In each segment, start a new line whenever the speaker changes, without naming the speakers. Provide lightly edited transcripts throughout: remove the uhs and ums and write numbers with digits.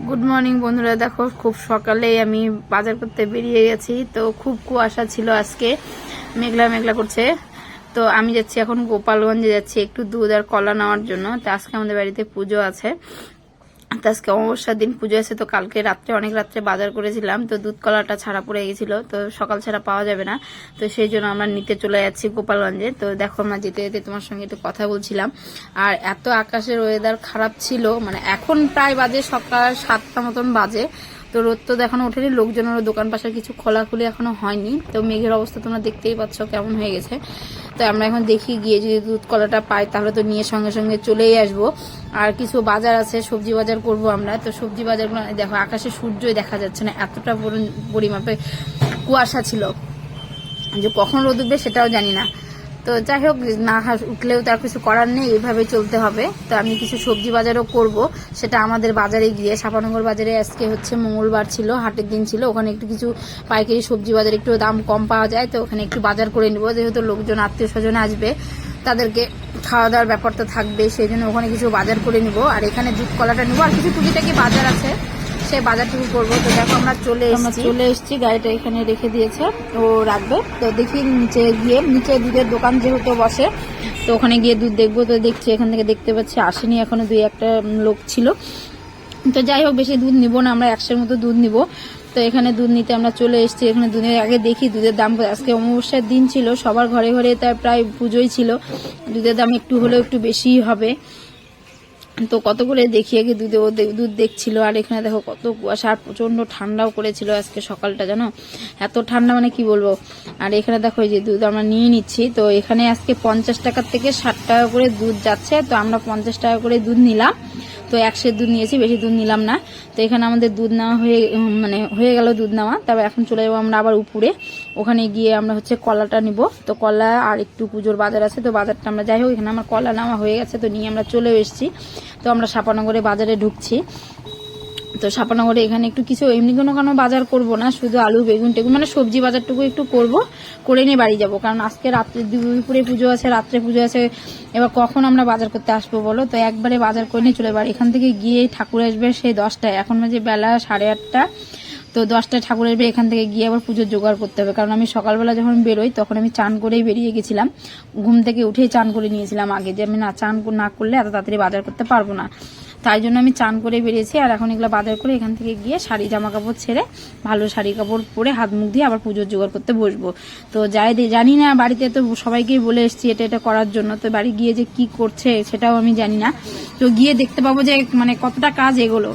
Good morning বন্ধুরা, দেখো খুব সকালেই আমি বাজার করতে বেরিয়ে গেছি। তো খুব কুয়াশা ছিল আজকে, মেঘলা মেঘলা করছে। তো আমি যাচ্ছি এখন গোপালগঞ্জে, যাচ্ছি একটু দুধ আর কলা নেওয়ার জন্য। তো আজকে আমাদের বাড়িতে পুজো আছে, তো আজকে অমাবস্যার দিন পুজো আছে। তো কালকে রাত্রে অনেক রাত্রে বাজার করেছিলাম, তো দুধ কলাটা ছাড়া পড়ে গেছিল, তো সকাল ছাড়া পাওয়া যাবে না। তো সেই জন্য আমরা নিতে চলে যাচ্ছি গোপালগঞ্জে। তো দেখো আমরা যেতে যেতে তোমার সঙ্গে একটু কথা বলছিলাম। আর এত আকাশের ওয়েদার খারাপ ছিল, মানে এখন প্রায় বাজে সকাল 7টা মতন বাজে। তো রোদ তো এখনো ওঠেনি, লোকজনেরও দোকান পাশার কিছু খোলাখুলি এখনো হয়নি। তো মেঘের অবস্থা তোমরা দেখতেই পাচ্ছ কেমন হয়ে গেছে। তো আমরা এখন দেখি গিয়ে যদি দুধ কলাটা পাই তাহলে তো নিয়ে সঙ্গে সঙ্গে চলেই আসবো। আর কিছু বাজার আছে, সবজি বাজার করব আমরা। তো সবজি বাজারগুলো দেখো, আকাশে সূর্যই দেখা যাচ্ছে না, এতটা পরিমাপে কুয়াশা ছিল যে কখন রোদ উঠবে সেটাও জানি না। তো যাই হোক, না উঠলেও তার কিছু করার নেই, এইভাবে চলতে হবে। তো আমি কিছু সবজি বাজারও করব, সেটা আমাদের বাজারে গিয়ে। সাপানগর বাজারে আজকে হচ্ছে মঙ্গলবার ছিল, হাটের দিন ছিল। ওখানে একটু কিছু পাইকারি সবজি বাজারে একটু দাম কম পাওয়া যায়, তো ওখানে একটু বাজার করে নেবো। যেহেতু লোকজন আত্মীয় স্বজন আসবে, তাদেরকে খাওয়া দাওয়ার ব্যাপারটা থাকবে, সেই জন্য ওখানে কিছু বাজার করে নিব। আর এখানে দুধ কলাটা নেবো, আর কিছু টুকিটাকি বাজার আছে, সেই বাজারটুকু করবো। তো দেখো আমরা চলে এসেছি, গাড়িটা এখানে রেখে দিয়েছে, ও রাখবে। তো দেখি নিচে গিয়ে, নিচে দুধের দোকান যেহেতু বসে, তো ওখানে গিয়ে দুধ দেখবো। তো দেখছি এখান থেকে দেখতে পাচ্ছি আসেনি এখনো, 2-1টা লোক ছিল। তো যাই হোক, বেশি দুধ নিব না, আমরা 100-এর মতো দুধ নিব। তো এখানে দুধ নিতে আমরা চলে এসেছি। এখানে দুধের আগে দেখি দুধের দাম। আজকে অমাবস্যার দিন ছিল, সবার ঘরে ঘরে তার প্রায় পুজোই ছিল, দুধের দাম একটু হলেও একটু বেশিই হবে। তো কত করে দেখিয়ে গিয়ে দুধ দেখছিল। আর এখানে দেখো কত কুয়াশা, আর প্রচন্ড ঠান্ডাও করেছিল আজকে সকালটা, জানো এত ঠান্ডা মানে কি বলবো। আর এখানে দেখো এই যে দুধ আমরা নিয়ে নিচ্ছি। তো এখানে আজকে 50 টাকার থেকে 60 টাকা করে দুধ যাচ্ছে। তো আমরা 50 টাকা করে দুধ নিলাম, তো 100 দুধ নিয়েছি, বেশি দুধ নিলাম না। তো এখানে আমাদের দুধ নেওয়া হয়ে গেল দুধ নেওয়া। তারপর এখন চলে যাবো আমরা আবার উপরে, ওখানে গিয়ে আমরা হচ্ছে কলাটা নিব। তো কলা আর একটু পুজোর বাজার আছে, তো বাজারটা আমরা যাই হোক, এখানে আমার কলা নেওয়া হয়ে গেছে, তো নিয়ে আমরা চলেও এসেছি। তো আমরা সাপানগরে বাজারে ঢুকছি। তো সাপানগরে এখানে একটু কিছু এমনি কোনো বাজার করব না, শুধু আলু বেগুন টেগুন মানে সবজি বাজারটুকু একটু করব, করে নিয়ে বাড়ি যাব। কারণ আজকে রাত্রে দুপুরে পুজো আছে, রাত্রে পুজো আছে, এবার কখন আমরা বাজার করতে আসবো বলো। তো একবারে বাজার করে নিয়ে চলে বাড়ি। এখান থেকে গিয়ে ঠাকুর আসবে সেই 10টায়, এখন বাজে বেলা 8:30। তো 10টায় ঠাকুর আসবে, এখান থেকে গিয়ে আবার পুজোর জোগাড় করতে হবে। কারণ আমি সকালবেলা যখন বেরোই তখন আমি চান করেই বেরিয়ে গেছিলাম, ঘুম থেকে উঠেই চান করে নিয়েছিলাম আগে, যে আমি না চান না করলে এত তাড়াতাড়ি বাজার করতে পারবো না। তাই জন্য আমি চান করে বেরিয়েছি। আর এখন এগুলো বাজার করে এখান থেকে গিয়ে শাড়ি জামা কাপড় ছেড়ে, ভালো শাড়ি কাপড় পরে হাত মুখ দিয়ে আবার পুজোর জোগাড় করতে বসবো। তো জানি না, বাড়িতে তো সবাইকেই বলে এসেছি এটা করার জন্য। তো বাড়ি গিয়ে যে কি করছে সেটাও আমি জানি না, তো গিয়ে দেখতে পাবো যে মানে কতটা কাজ এগুলো।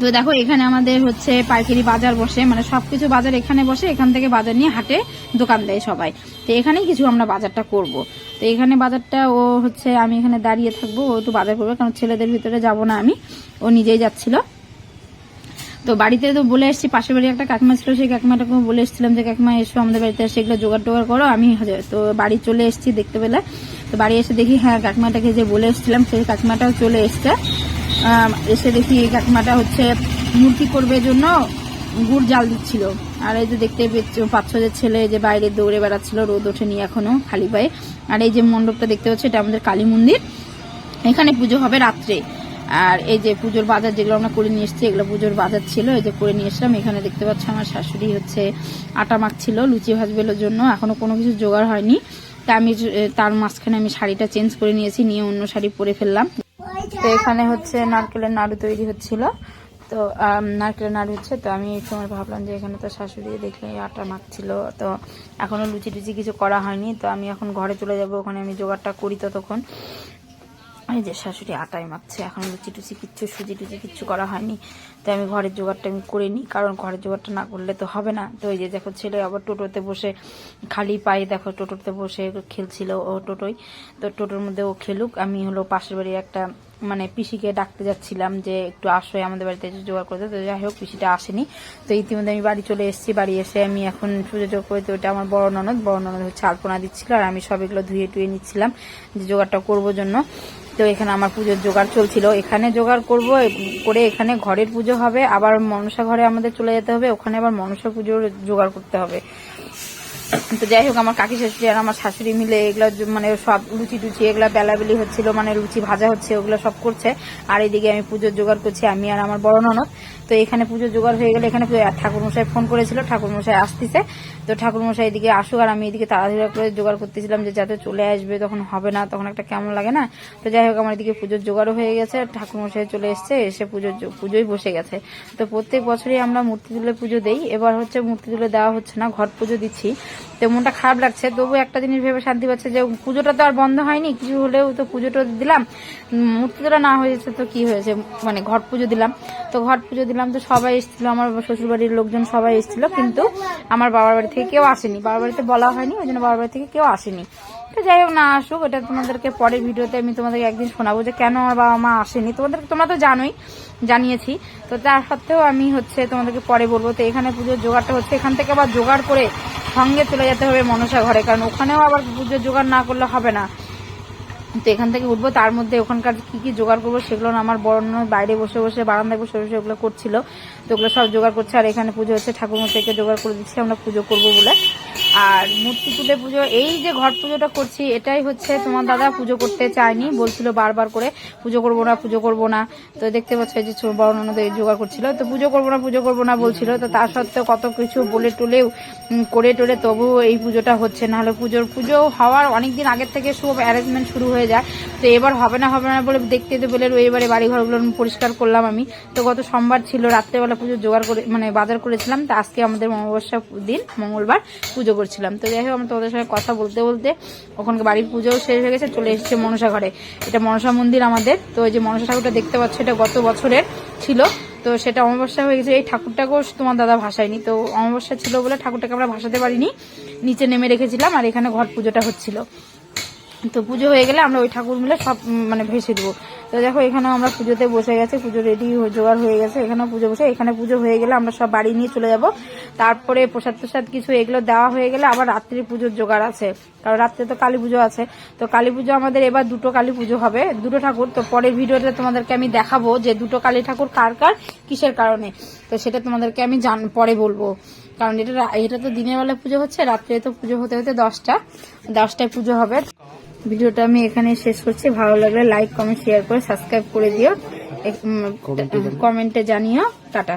তো দেখো এখানে আমাদের হচ্ছে পাইকারি বাজার বসে, মানে সবকিছু বাজার এখানে বসে, এখান থেকে বাজার নিয়ে হাটে দোকান দেয় সবাই। তো এখানেই কিছু আমরা বাজারটা করব। তো এখানে বাজারটা ও হচ্ছে, আমি এখানে দাঁড়িয়ে থাকবো, ও একটু বাজার করবে, কারণ ছেলেদের ভিতরে যাব না আমি, ও নিজেই যাচ্ছিল। তো বাড়িতে তো বলে এসেছি, পাশের বাড়ি একটা কাকিমা ছিল, সেই কাকিমাটাকে বলে এসেছিলাম যে কাকিমা এসো আমাদের বাড়িতে, সেগুলো জোগাড় টোগাড় করো, আমি তো বাড়ি চলে এসেছি দেখতে পেলে। তো বাড়ি এসে দেখি হ্যাঁ, কাকিমাটাকে যে বলে এসেছিলাম সেই কাকিমাটাও চলে এসছে। এসে দেখি এই কাকিমাটা হচ্ছে মূর্তি করবে জন্য গুড় জাল দিচ্ছিল। আর এই যে দেখতে পাচ্ছ যে ছেলে যে বাইরে দৌড়ে বেড়াচ্ছিল, রোদ ওঠেনি এখনো, খালি পায়ে। আর এই যে মণ্ডপটা দেখতে পাচ্ছ, এটা আমাদের কালী মন্দির, এখানে পুজো হবে রাত্রে। আর এই যে পুজোর বাজার যেগুলো আমরা করে নিয়ে এসেছি, এগুলো পুজোর বাজার ছিল, এই যে করে নিয়ে এসলাম। এখানে দেখতে পাচ্ছ আমার শাশুড়ি হচ্ছে আটা মাখছিল লুচি ভাজবের জন্য, এখনো কোনো কিছু জোগাড় হয়নি। তা আমি তার মাঝখানে আমি শাড়িটা চেঞ্জ করে নিয়েছি, নিয়ে অন্য শাড়ি পরে ফেললাম। তো এখানে হচ্ছে নারকেলের নাড়ু তৈরি হচ্ছিল, তো নারকেলের নাড়ু হচ্ছে। তো আমি এই সময় ভাবলাম যে এখানে তো শাশুড়ি দেখলে আটা মাখছিল, তো এখনো লুচি টুচি কিছু করা হয়নি। তো আমি এখন ঘরে চলে যাব, ওখানে আমি জোগাড়টা করি। ততক্ষণ এই যে শাশুড়ি আটাই মাখছে, এখন লুচি টুচি কিচ্ছু, সুজি টুচি কিচ্ছু করা হয়নি। তো আমি ঘরের জোগাড়টা আমি করে নিই, কারণ ঘরের জোগাড়টা না করলে তো হবে না। তো এই যে দেখো ছেলে আবার টোটোতে বসে খালি পায়ে দেখো টোটোতে বসে খেলছিল ও টোটোই। তো টোটোর মধ্যে ও খেলুক, আমি হলো পাশের বাড়ির একটা মানে পিসিকে ডাকতে যাচ্ছিলাম যে একটু আসো আমাদের বাড়িতে জোগাড় করতে। তো যাই হোক, পিসিটা আসেনি। তো ইতিমধ্যে আমি বাড়ি চলে এসেছি। বাড়ি এসে আমি এখন পুজো জোগাড় করে, তো ওটা আমার বড় ননদ হচ্ছে আলপনা দিচ্ছিল, আর আমি সব এগুলো ধুয়ে টুয়ে নিচ্ছিলাম যে জোগাড়টা করবো জন্য। তো এখানে আমার পুজোর জোগাড় চলছিল, এখানে জোগাড় করব করে এখানে ঘরের পুজো হবে, আবার মনসা ঘরে আমাদের চলে যেতে হবে, ওখানে আবার মনসা পুজোর জোগাড় করতে হবে। তো যাই হোক আমার কাকি শাশুড়ি আর আমার শাশুড়ি মিলে এগুলো মানে সব লুচি টুচি এগুলা বেলাবেলি হচ্ছিল, মানে লুচি ভাজা হচ্ছে ওগুলো সব করছে। আর এইদিকে আমি পুজোর জোগাড় করছি, আমি আর আমার বড় ননদ। তো এখানে পুজোর জোগাড় হয়ে গেলে এখানে ঠাকুরমশাই ফোন করেছিল, ঠাকুরমশাই আসতেছে। তো ঠাকুরমশাই এদিকে আসুক আর আমি এদিকে তাড়াহুড়া করে জোগাড় করতেছিলাম যে যাতে চলে আসবে তখন হবে না, তখন একটা কেমন লাগে না। তো যাই হোক আমার এদিকে পুজোর জোগাড়ও হয়ে গেছে, ঠাকুরমশাই চলে এসছে, এসে পুজোয় বসে গেছে। তো প্রত্যেক বছরই আমরা মূর্তি তুলে পুজো দেই, এবার হচ্ছে মূর্তি তুলে দেওয়া হচ্ছে না, ঘট পুজো দিচ্ছি। তো মনটা খারাপ লাগছে, তবু একটা জিনিস ভেবে শান্তি পাচ্ছে যে পুজোটা তো আর বন্ধ হয়নি, কিছু হলেও তো পুজোটা দিলাম। মূর্তি তোলা না হয়েছে তো কি হয়েছে, মানে ঘট পুজো দিলাম। তো ঘট পুজো দিলাম, তো সবাই এসেছিল, আমার শ্বশুরবাড়ির লোকজন সবাই এসেছিল, কিন্তু আমার বাবার বাড়ি থেকে কেউ আসেনি, বাবার বাড়িতে বলা হয়নি, ওই জন্য বাবার বাড়ি থেকে কেউ আসেনি। তো যাই হোক না আসুক, এটা তোমাদেরকে পরের ভিডিওতে আমি তোমাদেরকে একদিন শোনাবো যে কেন আমার বাবা মা আসেনি। তোমরা তো জানোই, জানিয়েছি। তো তার সত্ত্বেও আমি হচ্ছে তোমাদেরকে পরে বলবো। তো এখানে পুজোর জোগাড়টা হচ্ছে, এখান থেকে আবার জোগাড় করে সঙ্গে চলে যেতে হবে মনসা ঘরে, কারণ ওখানেও আবার পুজোর জোগাড় না করলে হবে না। তো এখান থেকে উঠবো, তার মধ্যে ওখানকার কি কি জোগাড় করবো সেগুলো আমার বড় ননদ বাইরে বসে বসে বারান্দায় বসে বসে ওগুলো করছিল। তো ওগুলো সব জোগাড় করছে, আর এখানে পুজো হচ্ছে, ঠাকুরমশাইকে জোগাড় করে দিচ্ছি আমরা পুজো করবো বলে। আর মূর্তি তুলে পুজো, এই যে ঘট পুজোটা করছি এটাই হচ্ছে তোমার দাদা পুজো করতে চায়নি, বলছিল বারবার করে পুজো করবো না পুজো করবো না। তো দেখতে পাচ্ছ যে বড় ননদ জোগাড় করছিল, তো পুজো করবো না বলছিল। তো তার সত্ত্বেও কত কিছু বলে টলেও করে টলে তবুও এই পুজোটা হচ্ছে না। হলে পুজো হওয়ার অনেকদিন আগের থেকে সব অ্যারেঞ্জমেন্ট শুরু হয়ে যায়। তো এবার হবে না বলে দেখতে বলে এবারে বাড়িঘরগুলো পরিষ্কার করলাম আমি। তো গত সোমবার ছিল, রাত্রেবেলা পুজো জোগাড় করে মানে বাজার করেছিলাম। তো আজকে আমাদের অমাবস্যা দিন, মঙ্গলবার পুজো করছিলাম। তো যাই হোক আমরা তোমাদের সঙ্গে কথা বলতে বলতে ওখানকার বাড়ির পুজোও শেষ হয়ে গেছে, চলে এসেছে মনসা ঘরে। এটা মনসা মন্দির আমাদের। তো এই যে মনসা ঠাকুরটা দেখতে পাচ্ছ, এটা গত বছরের ছিল, তো সেটা অমাবস্যা হয়ে গেছে। এই ঠাকুরটাকেও তোমার দাদা ভাসায়নি, তো অমাবস্যা ছিল বলে ঠাকুরটাকে আমরা ভাসাতে পারিনি, নিচে নেমে রেখেছিলাম। আর এখানে ঘট পুজোটা হচ্ছিল। তো পুজো হয়ে গেলে আমরা ওই ঠাকুর মিলে সব মানে ভেসে দেবো। তো দেখো এখানেও আমরা পুজোতে বসে গেছে, পুজো রেডি জোগাড় হয়ে গেছে, এখানেও পুজো বসে, এখানে পুজো হয়ে গেলে আমরা সব বাড়ি নিয়ে চলে যাব। তারপরে প্রসাদ কিছু এগুলো দেওয়া হয়ে গেলে আবার রাত্রির পুজোর জোগাড় আছে, কারণ রাত্রে তো কালী পুজো আছে। তো কালী পুজো আমাদের এবার দুটো কালী পুজো হবে, দুটো ঠাকুর। তো পরের ভিডিওতে তোমাদেরকে আমি দেখাবো যে দুটো কালী ঠাকুর কার কিসের কারণে। তো সেটা তোমাদেরকে আমি পরে বলবো, কারণ এটা তো দিনের বেলা পুজো হচ্ছে, রাত্রে তো পুজো হতে হতে 10টায় পুজো হবে। ভিডিওটা আমি এখানে শেষ করছি। ভালো লাগলে লাইক কমেন্ট শেয়ার করে সাবস্ক্রাইব করে দিও, কমেন্টে জানিও। টাটা।